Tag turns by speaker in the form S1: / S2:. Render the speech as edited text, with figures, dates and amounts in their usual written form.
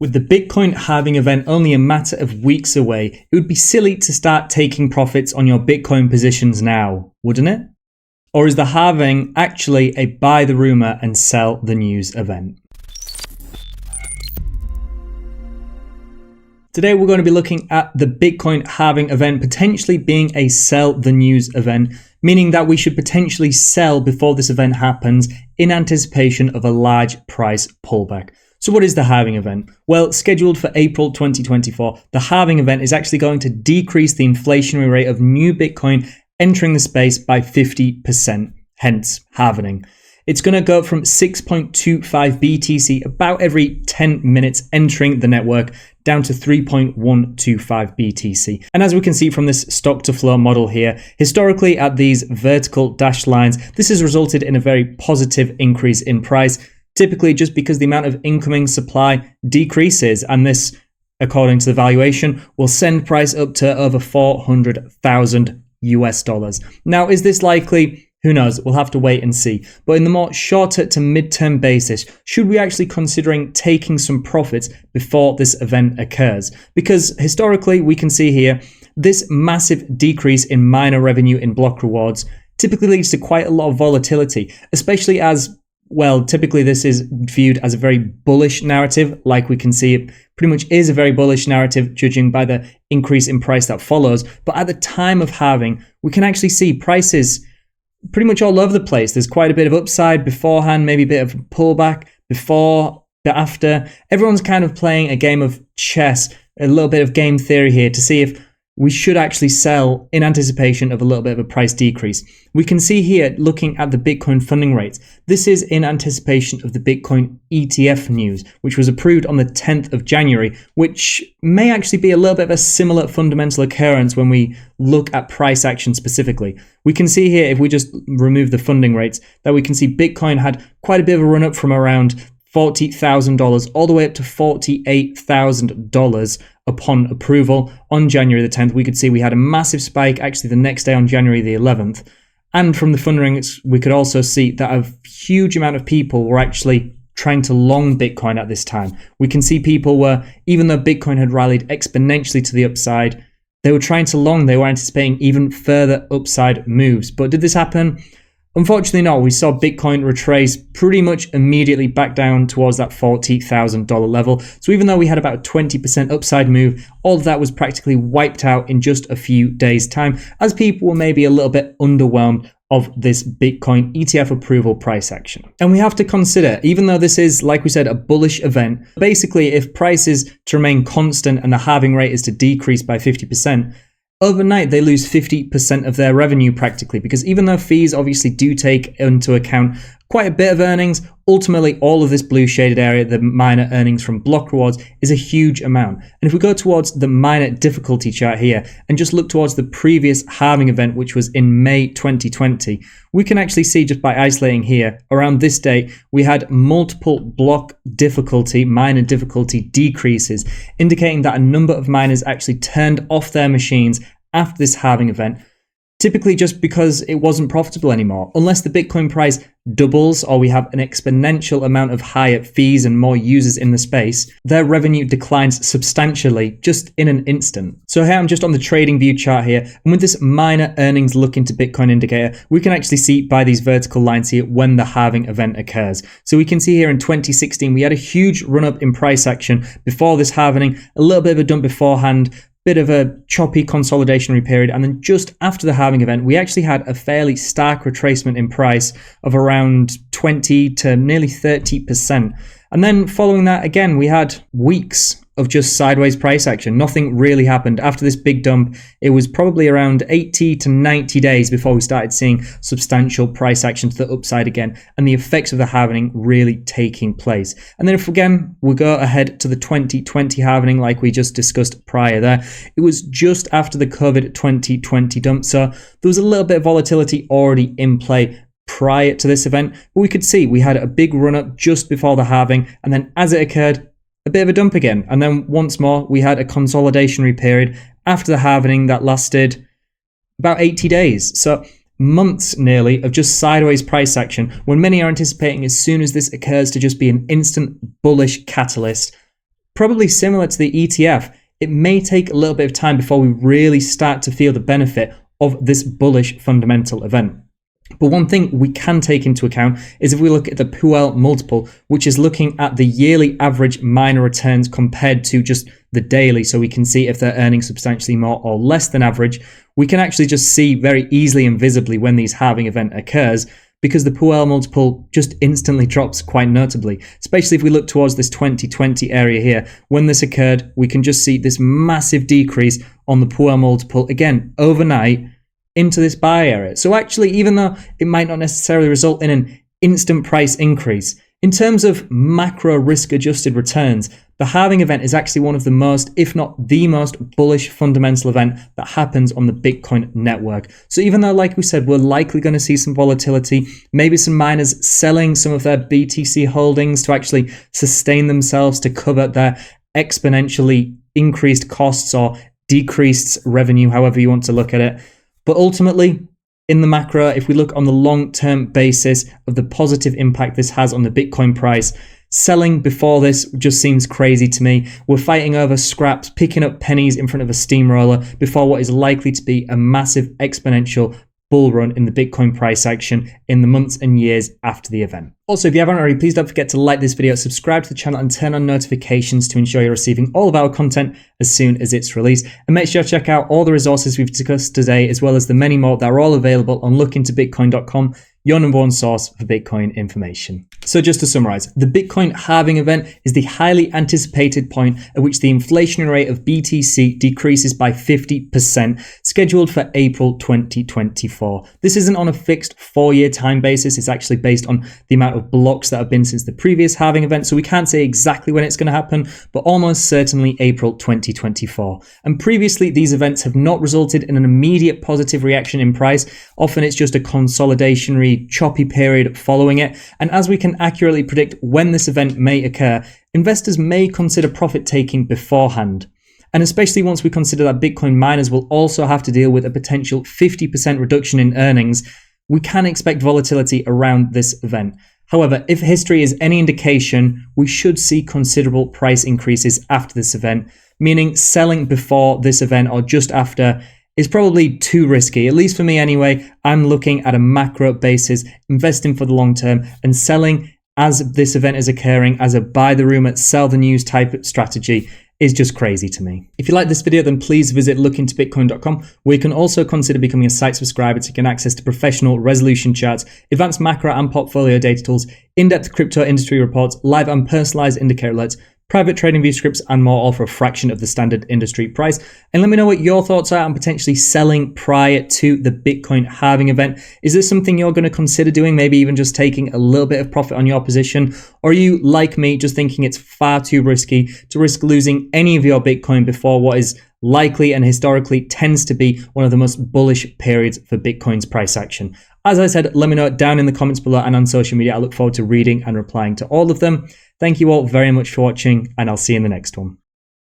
S1: With the Bitcoin halving event only a matter of weeks away, it would be silly to start taking profits on your Bitcoin positions now, wouldn't it? Or is the halving actually a buy the rumor and sell the news event? Today we're going to be looking at the Bitcoin halving event potentially being a sell the news event, meaning that we should potentially sell before this event happens in anticipation of a large price pullback. So what is the halving event? Well, scheduled for April 2024, the halving event is actually going to decrease the inflationary rate of new Bitcoin entering the space by 50%, hence halving. It's going to go from 6.25 BTC about every 10 minutes entering the network down to 3.125 BTC. And as we can see from this stock to flow model here, historically at these vertical dashed lines, this has resulted in a very positive increase in price, typically just because the amount of incoming supply decreases, and this, according to the valuation, will send price up to over 400,000 US dollars. Now, is this likely? Who knows? We'll have to wait and see. But in the more shorter to mid-term basis, should we actually considering taking some profits before this event occurs? Because historically, we can see here, this massive decrease in miner revenue in block rewards typically leads to quite a lot of volatility, especially as, well, typically this is viewed as a very bullish narrative, like we can see it pretty much is a very bullish narrative judging by the increase in price that follows. But at the time of halving, we can actually see prices pretty much all over the place. There's quite a bit of upside beforehand, maybe a bit of pullback before, but after. Everyone's kind of playing a game of chess, a little bit of game theory here to see if we should actually sell in anticipation of a little bit of a price decrease. We can see here, looking at the Bitcoin funding rates, this is in anticipation of the Bitcoin ETF news, which was approved on the 10th of January, which may actually be a little bit of a similar fundamental occurrence when we look at price action specifically. We can see here, if we just remove the funding rates, that we can see Bitcoin had quite a bit of a run up from around $40,000 all the way up to $48,000 upon approval on January the 10th. We could see we had a massive spike actually the next day on January the 11th. And from the funding rates, we could also see that a huge amount of people were actually trying to long Bitcoin at this time. We can see people were, even though Bitcoin had rallied exponentially to the upside, they were trying to long. They were anticipating even further upside moves. But did this happen? Unfortunately not. We saw Bitcoin retrace pretty much immediately back down towards that $40,000 level. So even though we had about a 20% upside move, all of that was practically wiped out in just a few days' time, as people were maybe a little bit underwhelmed of this Bitcoin ETF approval price action. And we have to consider, even though this is, like we said, a bullish event, basically if price is to remain constant and the halving rate is to decrease by 50%, overnight, they lose 50% of their revenue practically, because even though fees obviously do take into account quite a bit of earnings, ultimately all of this blue shaded area, the miner earnings from block rewards, is a huge amount. And if we go towards the miner difficulty chart here and just look towards the previous halving event, which was in May 2020, we can actually see just by isolating here, around this date, we had multiple block difficulty, miner difficulty decreases, indicating that a number of miners actually turned off their machines after this halving event, typically just because it wasn't profitable anymore. Unless the Bitcoin price doubles or we have an exponential amount of higher fees and more users in the space, their revenue declines substantially just in an instant. So here I'm just on the TradingView chart here, and with this miner earnings look into Bitcoin indicator, we can actually see by these vertical lines here when the halving event occurs. So we can see here in 2016, we had a huge run up in price action before this halving, a little bit of a dump beforehand, bit of a choppy consolidationary period, and then just after the halving event, we actually had a fairly stark retracement in price of around 20 to nearly 30%. And then following that, again, we had weeks of just sideways price action. Nothing really happened. After this big dump, it was probably around 80 to 90 days before we started seeing substantial price action to the upside again, and the effects of the halving really taking place. And then if again, we go ahead to the 2020 halving like we just discussed prior there, it was just after the COVID 2020 dump. So there was a little bit of volatility already in play prior to this event, but we could see we had a big run up just before the halving, and then as it occurred, a bit of a dump again. And then once more, we had a consolidationary period after the halving that lasted about 80 days. So months nearly of just sideways price action, when many are anticipating as soon as this occurs to just be an instant bullish catalyst, probably similar to the ETF, it may take a little bit of time before we really start to feel the benefit of this bullish fundamental event. But one thing we can take into account is if we look at the Puel multiple, which is looking at the yearly average miner returns compared to just the daily, so we can see if they're earning substantially more or less than average. We can actually just see very easily and visibly when these halving event occurs, because the Puel multiple just instantly drops quite notably, especially if we look towards this 2020 area here. When this occurred, we can just see this massive decrease on the Puel multiple, again, overnight, into this buy area. So actually, even though it might not necessarily result in an instant price increase, in terms of macro risk adjusted returns, the halving event is actually one of the most, if not the most bullish fundamental event that happens on the Bitcoin network. So even though, like we said, we're likely going to see some volatility, maybe some miners selling some of their BTC holdings to actually sustain themselves to cover their exponentially increased costs or decreased revenue, however you want to look at it. But ultimately, in the macro, if we look on the long-term basis of the positive impact this has on the Bitcoin price, selling before this just seems crazy to me. We're fighting over scraps, picking up pennies in front of a steamroller before what is likely to be a massive exponential bull run in the Bitcoin price action in the months and years after the event. Also, if you haven't already, please don't forget to like this video, subscribe to the channel and turn on notifications to ensure you're receiving all of our content as soon as it's released. And make sure to check out all the resources we've discussed today, as well as the many more that are all available on lookintobitcoin.com, your number one source for Bitcoin information. So just to summarize, the Bitcoin halving event is the highly anticipated point at which the inflationary rate of BTC decreases by 50%, scheduled for April 2024. This isn't on a fixed 4-year time basis. It's actually based on the amount of blocks that have been since the previous halving event. So we can't say exactly when it's going to happen, but almost certainly April 2024. And previously, these events have not resulted in an immediate positive reaction in price. Often it's just a consolidationary, choppy period following it. And as we can accurately predict when this event may occur, investors may consider profit taking beforehand. And especially once we consider that Bitcoin miners will also have to deal with a potential 50% reduction in earnings, we can expect volatility around this event. However, if history is any indication, we should see considerable price increases after this event, meaning selling before this event or just after is probably too risky. At least for me anyway, I'm looking at a macro basis, investing for the long term, and selling as this event is occurring as a buy the rumor, sell the news type strategy is just crazy to me. If you like this video, then please visit lookintobitcoin.com, where you can also consider becoming a site subscriber to get access to professional resolution charts, advanced macro and portfolio data tools, in-depth crypto industry reports, live and personalized indicator alerts, private TradingView scripts, and more, all for a fraction of the standard industry price. And let me know what your thoughts are on potentially selling prior to the Bitcoin halving event. Is this something you're going to consider doing? Maybe even just taking a little bit of profit on your position? Or are you, like me, just thinking it's far too risky to risk losing any of your Bitcoin before what is likely and historically tends to be one of the most bullish periods for Bitcoin's price action? As I said, let me know down in the comments below and on social media. I look forward to reading and replying to all of them. Thank you all very much for watching, and I'll see you in the next one.